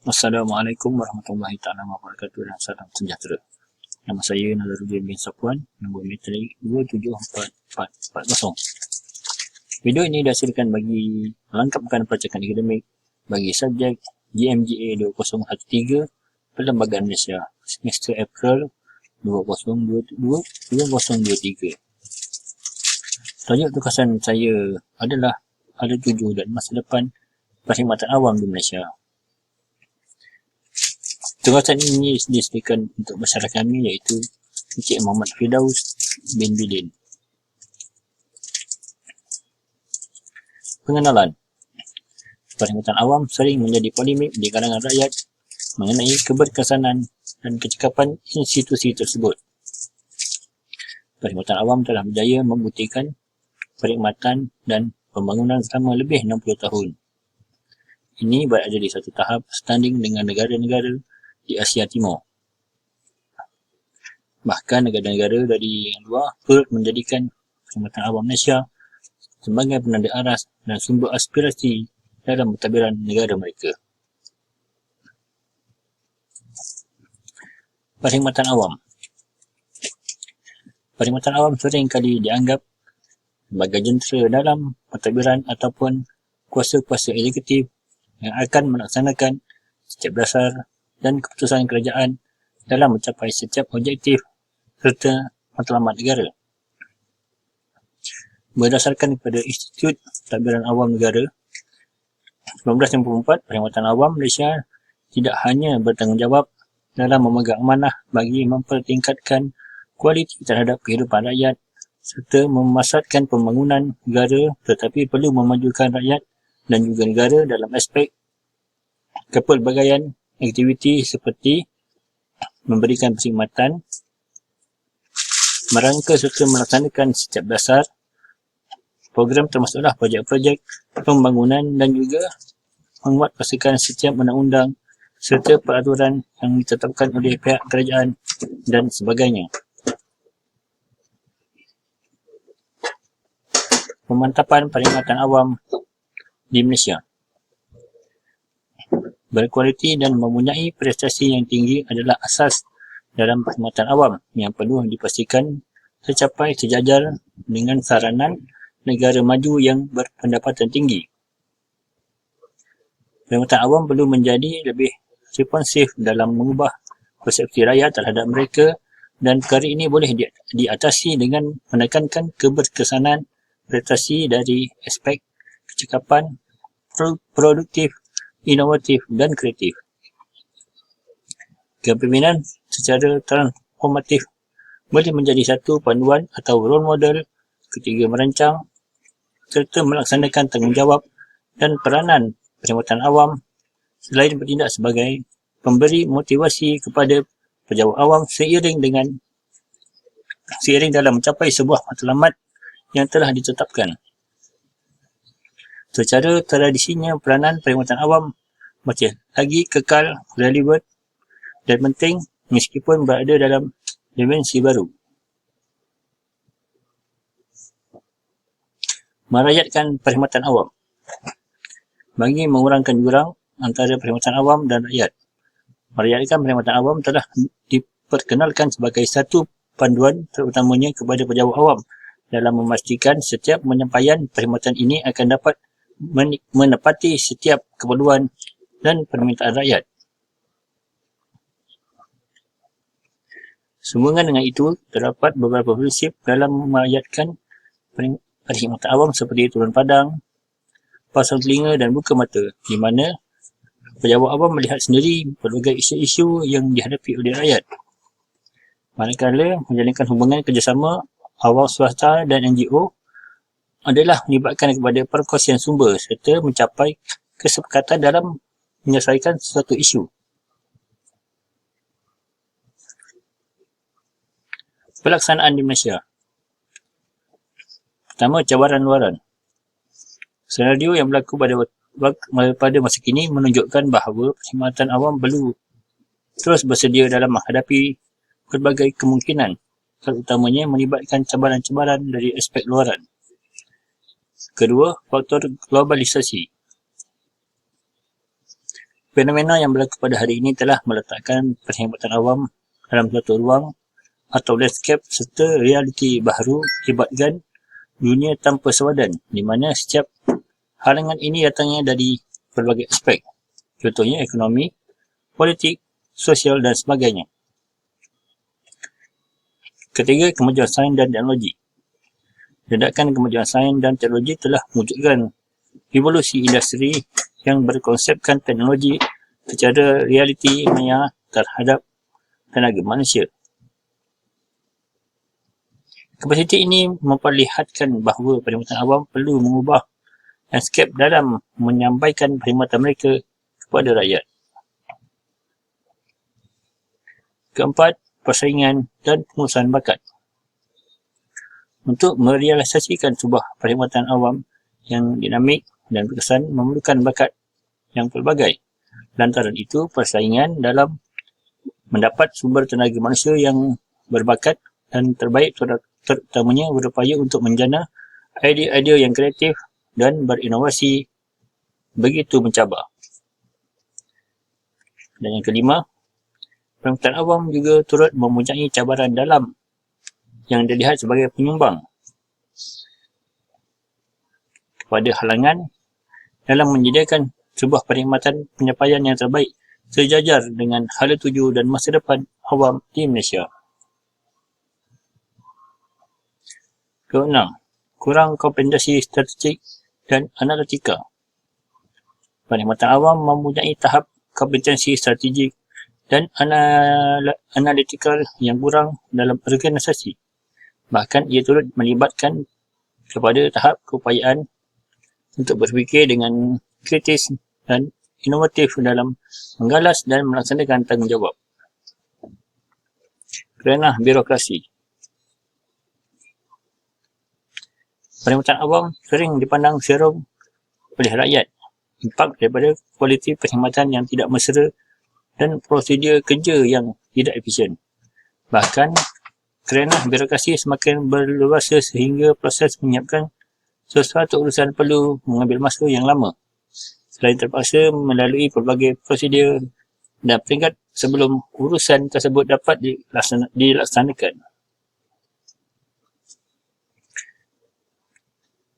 Assalamualaikum warahmatullahi taala wabarakatuh dan salam sejahtera. Nama saya Nazaruddin bin Safwan, nombor metrik 2744440. Video ini dihasilkan bagi melengkapkan pelacakan akademik bagi subjek GMGA 2013 Perlembagaan Malaysia semester April 2023. Tajuk tugasan saya adalah ada tuju dan masa depan perkhidmatan awam di Malaysia. Tugasan ini disediakan untuk masyarakat kami iaitu Encik Muhammad Firdaus bin Bidin. Pengenalan. Perkhidmatan awam sering menjadi polemik di kalangan rakyat mengenai keberkesanan dan kecekapan institusi tersebut. Perkhidmatan awam telah berjaya membuktikan perkhidmatan dan pembangunan selama lebih 60 tahun. Ini berada di satu tahap standing dengan negara-negara di Asia Timur. Bahkan negara-negara dari yang luar turut menjadikan perkhidmatan awam Malaysia sebagai penanda aras dan sumber aspirasi dalam pentadbiran negara mereka. Perkhidmatan awam. Perkhidmatan awam sering kali dianggap sebagai jentera dalam pentadbiran ataupun kuasa-kuasa eksekutif yang akan melaksanakan setiap dasar dan keputusan kerajaan dalam mencapai setiap objektif serta matlamat negara. Berdasarkan kepada Institut Pentadbiran Awam Negara 1954, perkhidmatan awam Malaysia tidak hanya bertanggungjawab dalam memegang amanah bagi mempertingkatkan kualiti terhadap kehidupan rakyat serta memasatkan pembangunan negara, tetapi perlu memajukan rakyat dan juga negara dalam aspek kepelbagaian aktiviti seperti memberikan perkhidmatan, merangka serta melaksanakan setiap dasar program termasuklah projek-projek pembangunan dan juga menguatkuasakan setiap undang-undang serta peraturan yang ditetapkan oleh pihak kerajaan dan sebagainya. Pemantapan perkhidmatan awam di Malaysia. Berkualiti dan mempunyai prestasi yang tinggi adalah asas dalam perkhidmatan awam yang perlu dipastikan tercapai sejajar dengan saranan negara maju yang berpendapatan tinggi. Perkhidmatan awam perlu menjadi lebih responsif dalam mengubah persepsi rakyat terhadap mereka dan perkara ini boleh diatasi dengan menekankan keberkesanan prestasi dari aspek kecekapan, produktif, inovatif dan kreatif. Kepimpinan secara transformatif boleh menjadi satu panduan atau role model ketika merancang serta melaksanakan tanggungjawab dan peranan perkhidmatan awam selain bertindak sebagai pemberi motivasi kepada pejabat awam seiring dalam mencapai sebuah matlamat yang telah ditetapkan. Secara tradisinya peranan perkhidmatan awam masih lagi kekal, relevan dan penting meskipun berada dalam dimensi baru. Merayatkan perkhidmatan awam. Bagi mengurangkan jurang antara perkhidmatan awam dan rakyat, merayatkan perkhidmatan awam telah diperkenalkan sebagai satu panduan terutamanya kepada pejabat awam dalam memastikan setiap penyampaian perkhidmatan ini akan dapat menepati setiap keperluan dan permintaan rakyat. Sehubungan dengan itu, terdapat beberapa prinsip dalam merayatkan perkhidmatan awam seperti turun padang, pasang telinga dan buka mata, di mana pejabat awam melihat sendiri pelbagai isu-isu yang dihadapi oleh rakyat. Manakala menjalankan hubungan kerjasama awam swasta dan NGO adalah melibatkan kepada perkongsian sumber serta mencapai kesepakatan dalam menyelesaikan sesuatu isu. Pelaksanaan di Malaysia. Pertama, cabaran luaran. Senario yang berlaku pada masa kini menunjukkan bahawa perkhidmatan awam perlu terus bersedia dalam menghadapi berbagai kemungkinan, terutamanya melibatkan cabaran-cabaran dari aspek luaran. Kedua, faktor globalisasi. Fenomena yang berlaku pada hari ini telah meletakkan perkhidmatan awam dalam satu ruang atau landscape serta realiti baharu melibatkan dunia tanpa sewadan, di mana setiap halangan ini datangnya dari berbagai aspek, contohnya ekonomi, politik, sosial dan sebagainya. Ketiga, kemajuan sains dan teknologi. Ledakan kemajuan sains dan teknologi telah mewujudkan revolusi industri yang berkonsepkan teknologi secara realiti maya terhadap tenaga manusia. Kapasiti ini memperlihatkan bahawa perkhidmatan awam perlu mengubah landscape dalam menyampaikan perkhidmatan mereka kepada rakyat. Keempat, persaingan dan pengurusan bakat. Untuk merealisasikan sebuah perkhidmatan awam yang dinamik dan berkesan memerlukan bakat yang pelbagai. Lantaran itu, persaingan dalam mendapat sumber tenaga manusia yang berbakat dan terbaik terutamanya berupaya untuk menjana idea-idea yang kreatif dan berinovasi begitu mencabar. Dan yang kelima, perkhidmatan awam juga turut mempunyai cabaran dalam yang dilihat sebagai penyumbang kepada halangan dalam menyediakan sebuah perkhidmatan penyampaian yang terbaik sejajar dengan hala tuju dan masa depan awam di Malaysia. Keenam, kurang kompetensi strategik dan analitika. Perkhidmatan awam mempunyai tahap kompetensi strategik dan analitikal yang kurang dalam organisasi. Bahkan ia turut melibatkan kepada tahap keupayaan untuk berfikir dengan kritis dan inovatif dalam menggalas dan melaksanakan tanggungjawab. Kerana birokrasi. Perkhidmatan awam sering dipandang serong oleh rakyat. Impak daripada kualiti perkhidmatan yang tidak mesra dan prosedur kerja yang tidak efisien. Bahkan kerana birokrasi semakin berluasa sehingga proses menyiapkan sesuatu urusan perlu mengambil masa yang lama. Selain terpaksa melalui pelbagai prosedur dan peringkat sebelum urusan tersebut dapat dilaksanakan.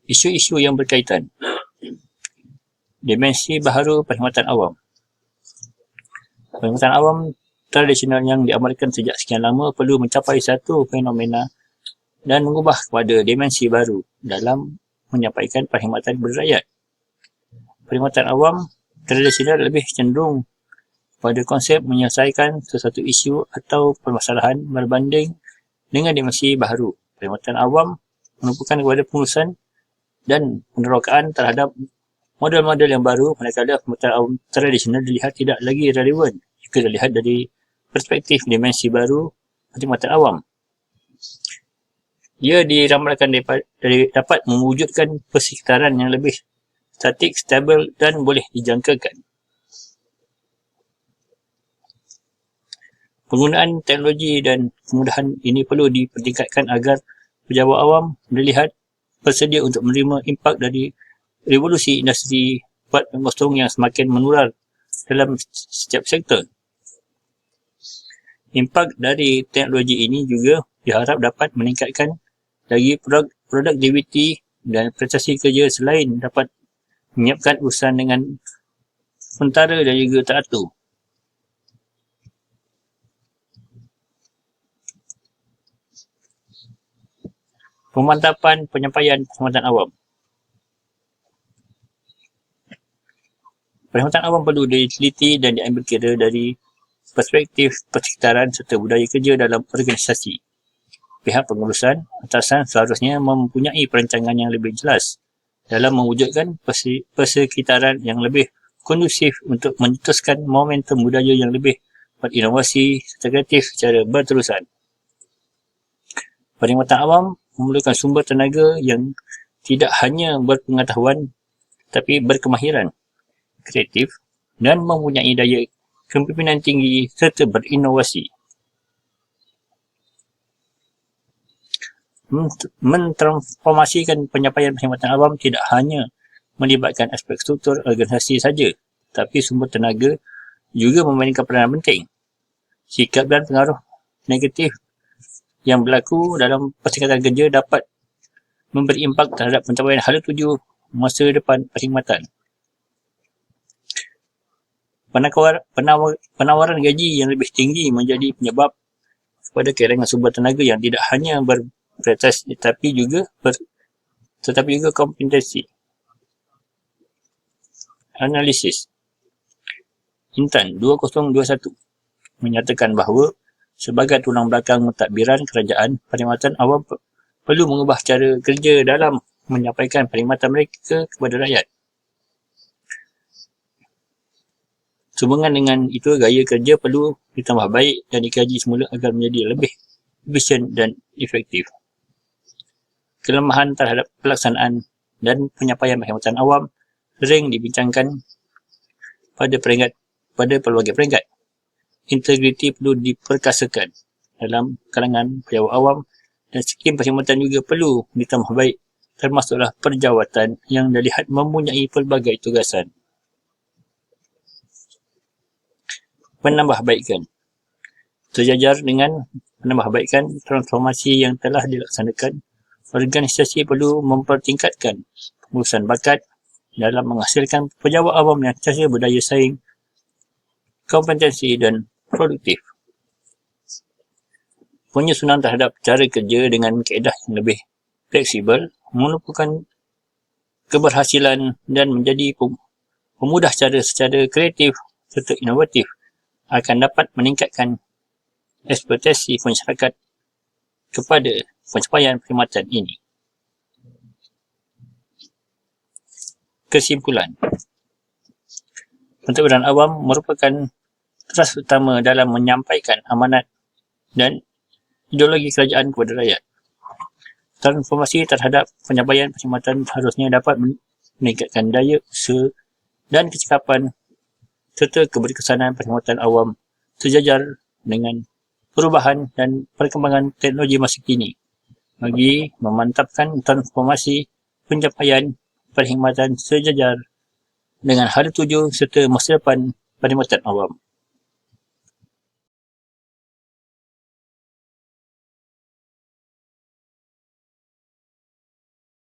Isu-isu yang berkaitan. Dimensi baharu perkhidmatan awam. Perkhidmatan awam tradisional yang diamalkan sejak sekian lama perlu mencapai satu fenomena dan mengubah kepada dimensi baru dalam menyampaikan perkhidmatan kepada rakyat. Perkhidmatan awam tradisional lebih cenderung pada konsep menyelesaikan sesuatu isu atau permasalahan berbanding dengan dimensi baharu. Perkhidmatan awam menumpukan kepada pengurusan dan penerokaan terhadap model-model yang baru, manakala perkhidmatan awam tradisional dilihat tidak lagi relevan jika dilihat dari perspektif dimensi baru perkhidmatan awam. Ia diramalkan dapat mewujudkan persekitaran yang lebih statik, stabil dan boleh dijangkakan. Penggunaan teknologi dan kemudahan ini perlu dipertingkatkan agar pejabat awam dilihat bersedia untuk menerima impak dari revolusi industri 4.0 yang semakin menular dalam setiap sektor. Impak dari teknologi ini juga diharap dapat meningkatkan lagi produktiviti dan prestasi kerja selain dapat menyiapkan urusan dengan sementara dan juga teratur. Pemantapan penyampaian perkhidmatan awam. Perkhidmatan awam perlu diteliti dan diambil kira dari perspektif persekitaran serta budaya kerja dalam organisasi. Pihak pengurusan atasan seharusnya mempunyai perancangan yang lebih jelas dalam mewujudkan persekitaran yang lebih kondusif untuk mencetuskan momentum budaya yang lebih berinovasi serta kreatif secara berterusan. Perkhidmatan awam memerlukan sumber tenaga yang tidak hanya berpengetahuan tapi berkemahiran, kreatif dan mempunyai daya kepimpinan tinggi serta berinovasi. Mentransformasikan penyampaian perkhidmatan awam tidak hanya melibatkan aspek struktur organisasi saja, tapi sumber tenaga juga memainkan peranan penting. Sikap dan pengaruh negatif yang berlaku dalam persekatan kerja dapat memberi impak terhadap pencapaian hala tuju masa depan perkhidmatan. Penawaran gaji yang lebih tinggi menjadi penyebab kepada kehilangan sumber tenaga yang tidak hanya berprestasi tetapi juga kompetensi. Analisis Intan 2021 menyatakan bahawa sebagai tulang belakang mentadbiran kerajaan, perkhidmatan awam perlu mengubah cara kerja dalam menyampaikan perkhidmatan mereka kepada rakyat. Sehubungan dengan itu, gaya kerja perlu ditambah baik dan dikaji semula agar menjadi lebih efisien dan efektif. Kelemahan terhadap pelaksanaan dan penyampaian perkhidmatan awam sering dibincangkan pada pelbagai peringkat. Integriti perlu diperkasakan dalam kalangan pejabat awam dan skim perkhidmatan juga perlu ditambah baik, termasuklah perjawatan yang dilihat mempunyai pelbagai tugasan. Penambahbaikan sejajar dengan penambahbaikan transformasi yang telah dilaksanakan, organisasi perlu mempertingkatkan pengurusan bakat dalam menghasilkan pejabat awam yang sentiasa berdaya saing, kompetensi dan produktif. Penyusunan terhadap cara kerja dengan kaedah yang lebih fleksibel merupakan keberhasilan dan menjadi pemudah cara secara kreatif serta inovatif akan dapat meningkatkan ekspektasi masyarakat kepada pencapaian perkhidmatan ini. Kesimpulan, pentadbiran awam merupakan teras utama dalam menyampaikan amanat dan ideologi kerajaan kepada rakyat. Transformasi terhadap penyampaian perkhidmatan harusnya dapat meningkatkan daya usaha dan kecekapan serta keberkesanan perkhidmatan awam sejajar dengan perubahan dan perkembangan teknologi masa kini bagi memantapkan transformasi pencapaian perkhidmatan sejajar dengan hala tuju serta masa depan perkhidmatan awam.